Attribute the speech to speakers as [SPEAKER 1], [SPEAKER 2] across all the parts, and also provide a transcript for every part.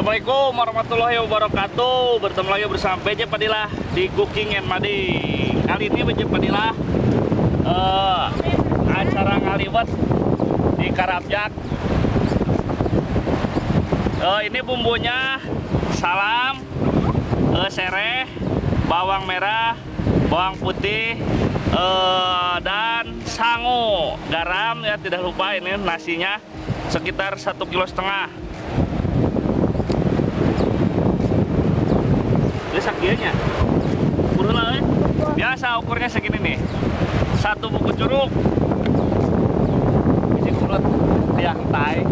[SPEAKER 1] Assalamualaikum warahmatullahi wabarakatuh. Bertemu lagi bersama BJ Padilah di Cooking and Mading. Kali ini BJ Padilah acara ngaliwet di Karabjak. Ini bumbunya salam, sereh, bawang merah, bawang putih, dan sangu, garam ya, tidak lupa. Ini nasinya sekitar 1,5 kilo. Ini sakianya kurang, biasa ukurnya segini nih, 1 buku curug isi kulit tiang tai.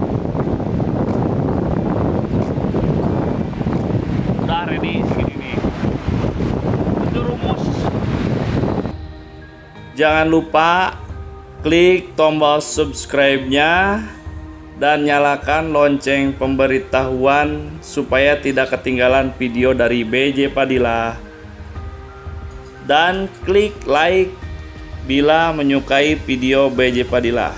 [SPEAKER 1] Udah ready segini nih, itu rumus.
[SPEAKER 2] Jangan lupa klik tombol subscribe-nya dan nyalakan lonceng pemberitahuan supaya tidak ketinggalan video dari BJ Padilah. Dan klik like bila menyukai video BJ Padilah.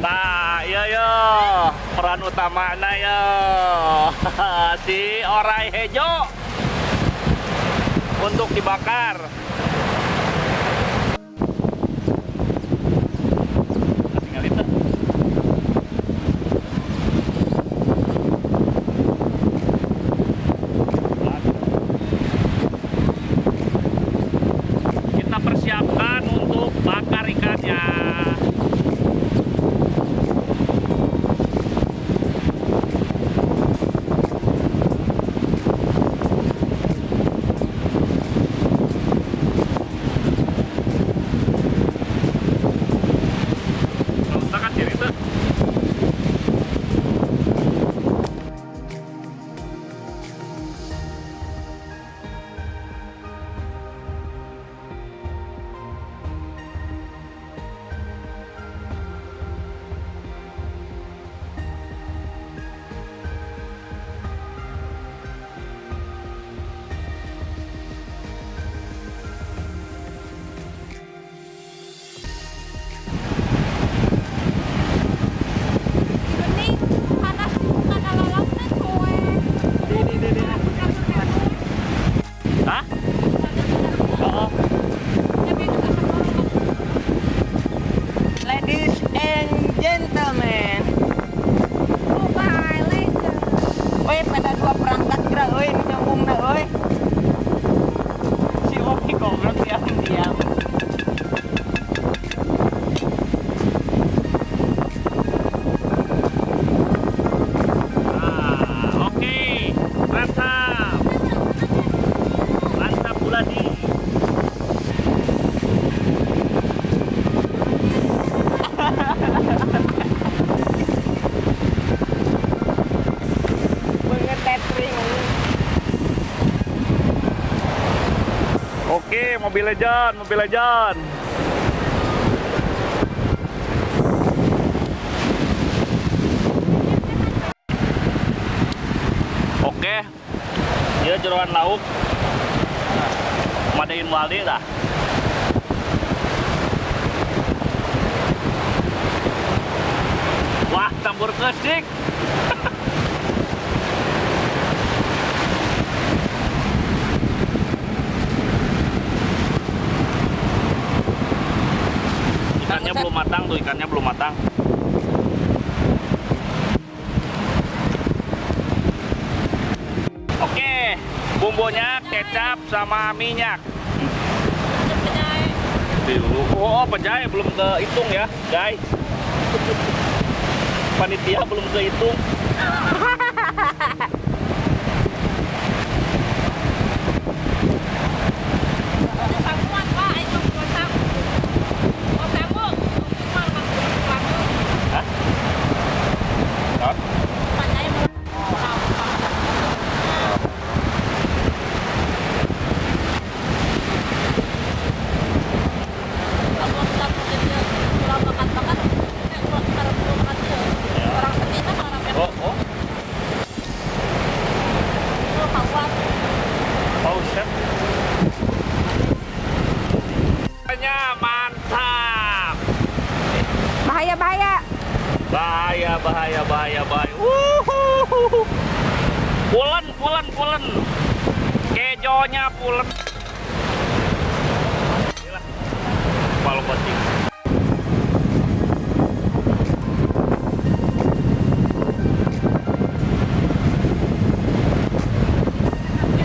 [SPEAKER 1] Nah, iya peran utamanya ya si orai hejo untuk dibakar. Tinggal itu. Kita persiapkan untuk bakar ikannya.
[SPEAKER 3] Ladies and gentlemen, woi pada 2 perangkat gerak, woi nyambung na, woi. Si Oki goblok diam.
[SPEAKER 1] Oke, mantap pula nih. Oke, Mobile Legend. Oke, dia jeroan lauk. Madain Waldi dah. Wah, campur kesik. Ikannya belum matang. Oke, bumbunya kecap sama minyak. Oh, penjahit belum kehitung ya, guys. Panitia belum kehitung. motornya, mantap.
[SPEAKER 3] Bahaya, bahaya.
[SPEAKER 1] Bahaya. Wuhuhu. Pulen. Kejonya pulen. Gila. Palu penting.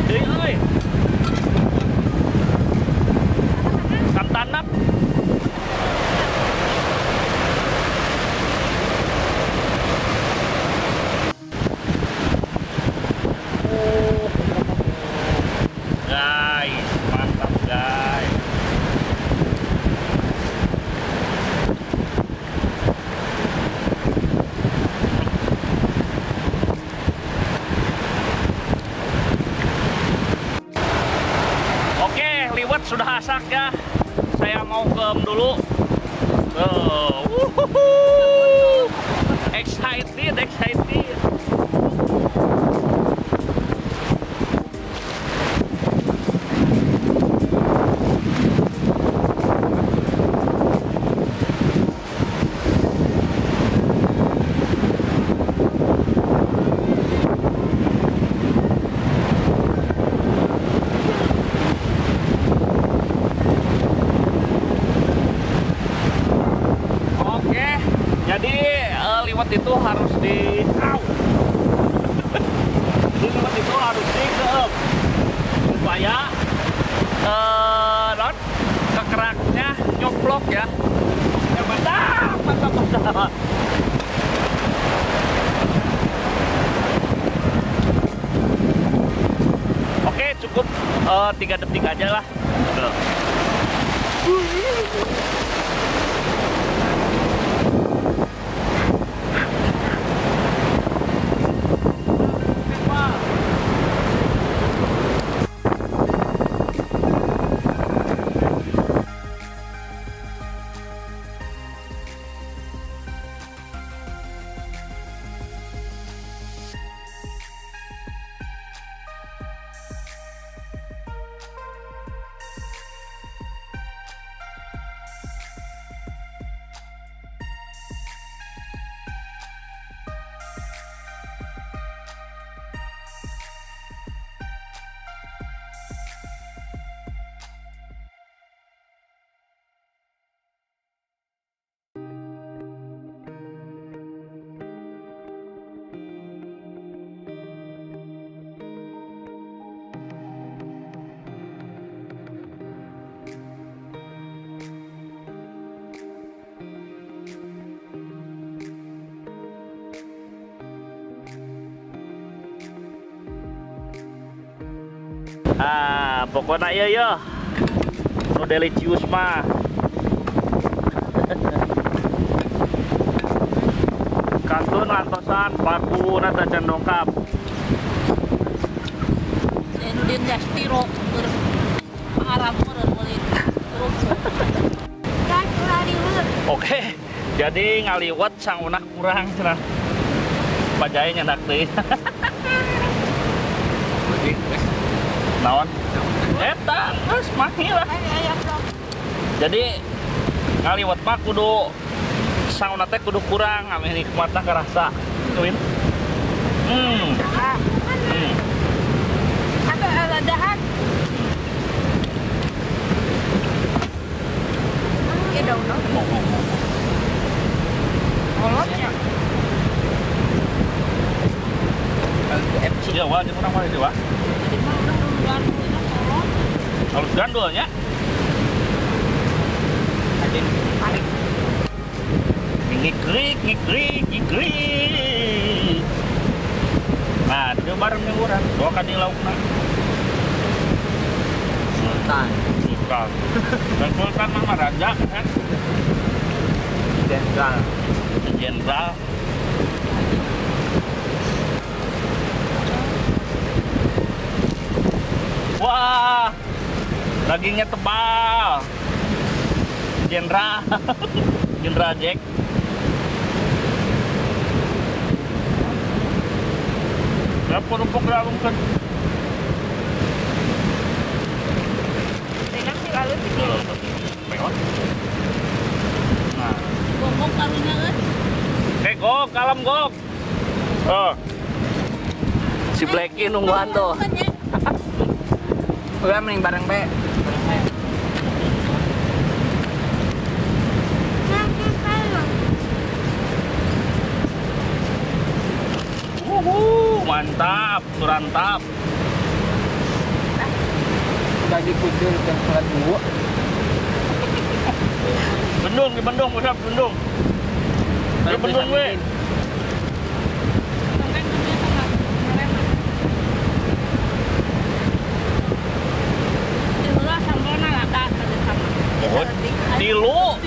[SPEAKER 1] Euy. Santanap. Guys, mantap guys. Oke, liwet sudah asak ya. Saya mau dulu. Wuhuhu. Excited. Oke, jadi liwet itu harus liwet itu harus dikeep supaya kekeraknya nyoplok ya. Ya mantap. Oke, cukup 3 detik aja lah. Tuh. Pokoknya ya no delicious mah. Kantun lantosan paku nata cendongkap.
[SPEAKER 3] Din dastiro Arab meureun meuli terus. Kan urang.
[SPEAKER 1] Oke, jadi ngaliwet sang unak kurang cenah. Pajae nyendak teh. Naon? Eta geus mahil lah. Jadi ngaliwet mah kudu sauna teh kudu kurang ame nikmatna karasa. Tuin.
[SPEAKER 3] Ada dahak. Ya daun. Olotnya.
[SPEAKER 1] FC ya wah jeung urang mah itu wah. Halus gandulnya. Anjing panik. Ngikrik. Nah, itu bareng nih urang. Dua kali laukna. Sultan. Dan Sultan mah raja kan. Jenderal. Wah, dagingnya tebal. Jenderal Jack. Berapa rumpuk kan?
[SPEAKER 3] Enak sih lalu sih.
[SPEAKER 1] Mewah. Gok, kalem Gok. Oh. Si Blacky nungguan tuh.
[SPEAKER 3] Udah mending bareng be.
[SPEAKER 1] Mantap, surantap.
[SPEAKER 3] Udah dikucur ke sholat dulu.
[SPEAKER 1] Bendung, di Bendung, udah Bendung. Di Bendung we. Oh, tilu.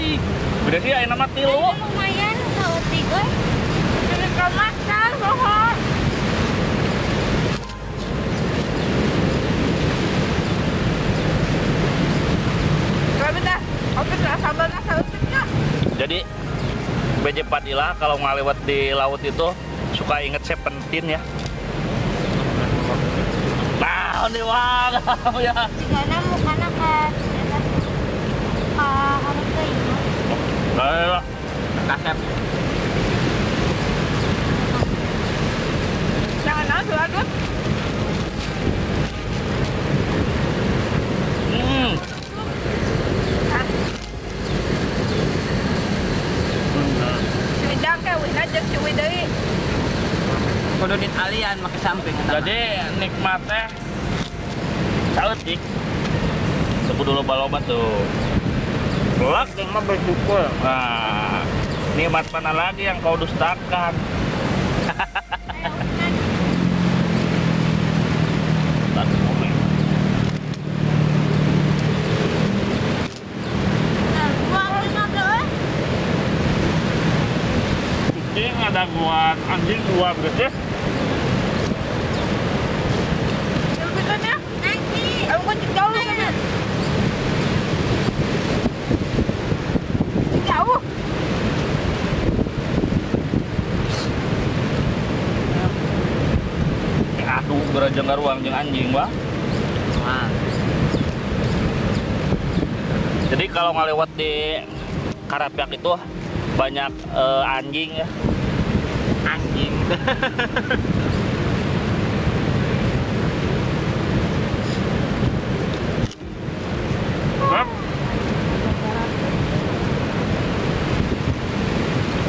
[SPEAKER 1] Udah sih aya nama tilu.
[SPEAKER 4] Lumayan sautik euy. Jadi kemasan bohong.
[SPEAKER 3] Tapi dah, oke dah sambalnya sautiknya.
[SPEAKER 1] Jadi BJ Padilla kalau ngelewat di laut itu suka inget Seventeen ya. Nah, ini wah ya.
[SPEAKER 4] Sigana mukana ka harus teuing.
[SPEAKER 1] Nah,
[SPEAKER 3] Kasep. Jangan adu adut. Widang ke wina jeung si Widai. Kudu di talian make samping.
[SPEAKER 1] jadi nikmatnya sautik. Sebut dulu loba tuh. Kelak yang mah bersyukur. Nah, nikmat mana lagi yang kau dustakan? Tadi komen.
[SPEAKER 4] Nah, buang 15
[SPEAKER 1] Kucing ada buat anjing dua berarti.
[SPEAKER 3] Sebetulnya
[SPEAKER 4] nanti.
[SPEAKER 3] aku kan jauh kan. Jauh.
[SPEAKER 1] Aduh, berajang garuang jeung anjing wah.
[SPEAKER 3] Wah.
[SPEAKER 1] Jadi kalau ngelewat di Karapiak itu banyak anjing ya.
[SPEAKER 3] Anjing.
[SPEAKER 1] Hah?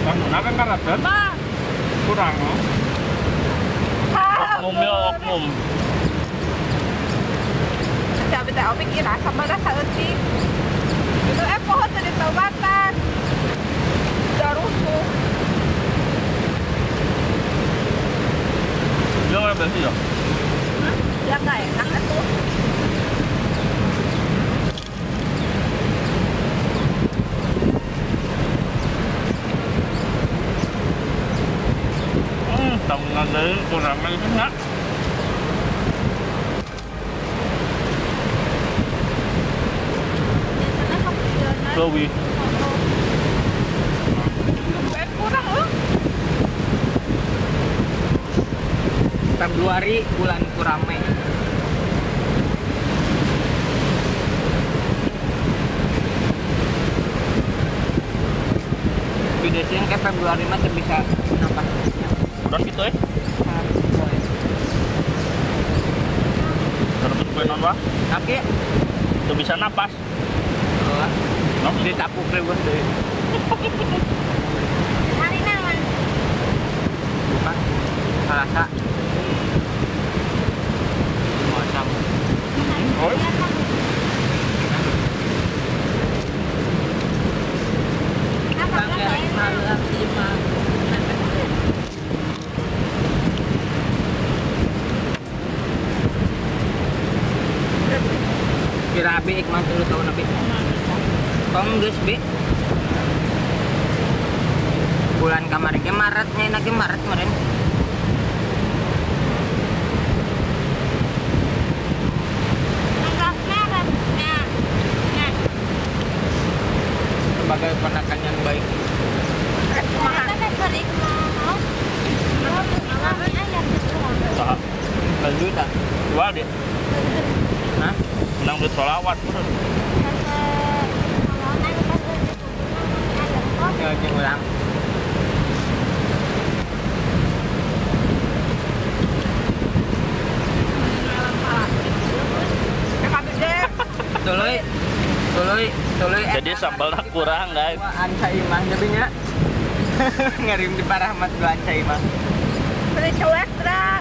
[SPEAKER 1] Kan kan Karapiak
[SPEAKER 3] Mah.
[SPEAKER 1] kurang loh. Oknum ya oknum.
[SPEAKER 3] Beda aku pikir sambalnya sautik. Itu pohon tadi taubatan. Udah rusuh.
[SPEAKER 1] Dia nggak berarti ya?
[SPEAKER 3] Ya nggak enak tuh.
[SPEAKER 1] Tanggungan dari kurang itu nggak? Chloe.
[SPEAKER 3] Kurang loh. Februari bulan kurame. Biasanya kayak Februari mah bisa nambah.
[SPEAKER 1] Udah gitu ya? Terus benar wah?
[SPEAKER 3] Tapi
[SPEAKER 1] Tuh bisa napas.
[SPEAKER 3] Nong ditapuk deh bos deh.
[SPEAKER 4] Hari naon?
[SPEAKER 3] Bukan. Salasa. Macam.
[SPEAKER 1] Oh.
[SPEAKER 4] Apa
[SPEAKER 3] malam 5. Kira abi ikman dulu tahun abi. Kongres bi. Bulan kemarin ke Maretnya lagi Maret kemarin.
[SPEAKER 4] Enggak merah. Nah. Nah.
[SPEAKER 3] Sebagai ponakan yang baik.
[SPEAKER 4] Kita kan balik mau. Kami ayam doang.
[SPEAKER 1] Sah.
[SPEAKER 3] Lanjut dah.
[SPEAKER 1] Dua deh.
[SPEAKER 3] Hah?
[SPEAKER 1] Nang duit solawat terus.
[SPEAKER 3] Ya, ulang.
[SPEAKER 1] sambalnya kurang guys.
[SPEAKER 3] Wah, Ancai mah jadinya. Ngirim di Pak Rahmat gua Ancai mah.
[SPEAKER 4] Beli cuek dah.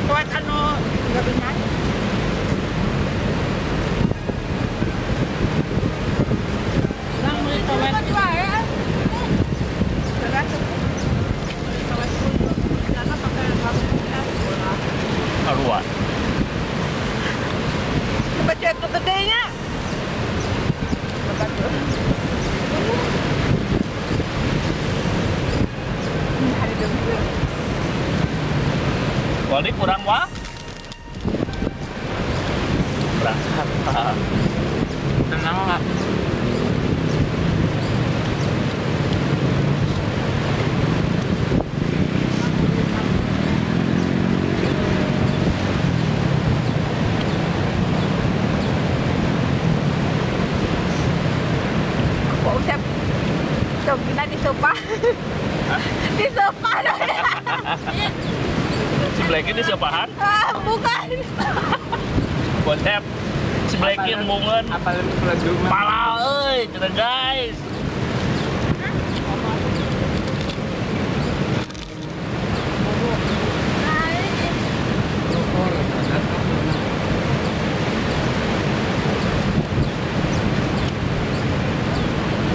[SPEAKER 3] Kuat anu
[SPEAKER 4] Gak bisa.
[SPEAKER 3] nang beli tomat.
[SPEAKER 4] Apa juga ya?
[SPEAKER 1] Keluar.
[SPEAKER 4] Baca itu gedenya. Hari dulu.
[SPEAKER 1] Wali kurang wah. Kurang.
[SPEAKER 3] Tenang nggak?
[SPEAKER 4] Kok usap? Coba kita di sofa. Di sofa dong.
[SPEAKER 1] Sebelah kiri siapaan?
[SPEAKER 4] Ah, bukan.
[SPEAKER 1] Konsep. Sebelah kiri embungan.
[SPEAKER 3] Apa lebih pelaju mah?
[SPEAKER 1] Pala euy, cenah guys.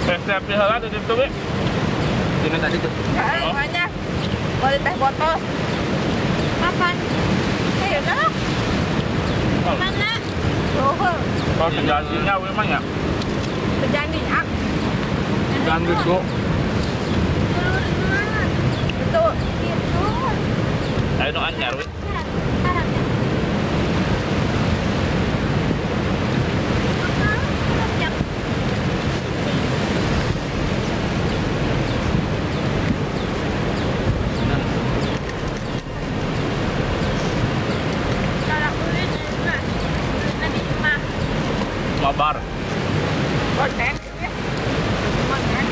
[SPEAKER 1] Setiap dihalat di situ we.
[SPEAKER 3] Dino tadi tuh.
[SPEAKER 4] Ya, banyak. Boleh teh botol. Kapan? Ayo dah. Mana? Oh,
[SPEAKER 1] Kalau terjadinya we mah ya.
[SPEAKER 4] terjadi ak.
[SPEAKER 3] Ganggu gua.
[SPEAKER 4] Betul. Itu.
[SPEAKER 1] Ayo nu anyar we. Mabar.
[SPEAKER 4] Konten. Konten.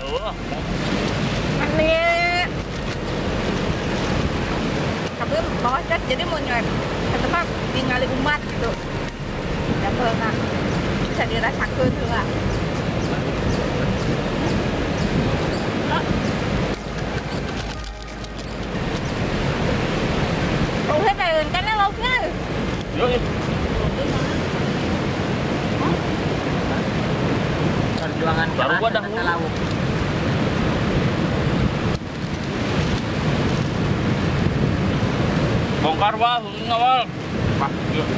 [SPEAKER 1] Oh,
[SPEAKER 4] Ini. Tapi bawa cat jadi mau nyuap. Kata Pak, tinggali umat gitu. Ya pernah. Bisa dirasakan juga. Không hết này cái nó lột nha.
[SPEAKER 1] yuk.
[SPEAKER 3] Perjuangan
[SPEAKER 1] Baru
[SPEAKER 3] keras
[SPEAKER 1] gua
[SPEAKER 3] kata
[SPEAKER 1] dahulu.
[SPEAKER 3] lauk.
[SPEAKER 1] Bongkar wah, ngawal. Pak, yuk.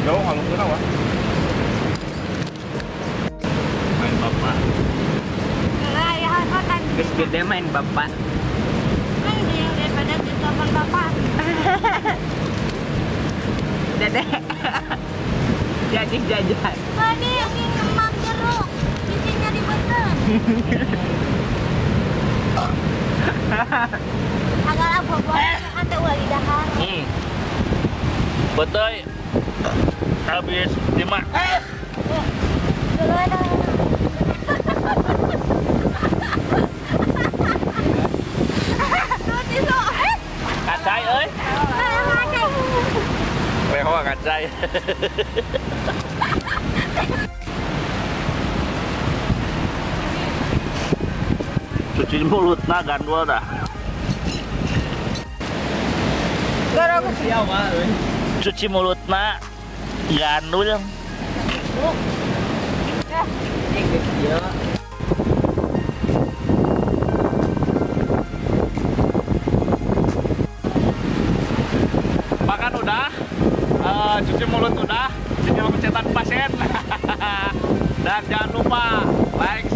[SPEAKER 1] Jauh kalau kira wah. Main bapak.
[SPEAKER 4] Nah, ya makan.
[SPEAKER 3] Gede main bapak.
[SPEAKER 4] Kan dia daripada kita bapak.
[SPEAKER 3] Dede. Jadi jajan.
[SPEAKER 4] Tadi ini ngemam jeruk. Bikinnya di beten. Agak apa buat ada wali dahar.
[SPEAKER 1] Betul. Habis 5.
[SPEAKER 4] Dulu ada. Tuh itu.
[SPEAKER 1] Kacai euy. Beho kacai. Cuci mulut nah gandul dah.
[SPEAKER 4] Gara
[SPEAKER 3] Siapa euy?
[SPEAKER 1] Cuci mulut nah gandul.
[SPEAKER 4] ya.
[SPEAKER 3] Iya.
[SPEAKER 1] Makan udah, cuci mulut udah, tinggal pencetan pasien. Dan jangan lupa like,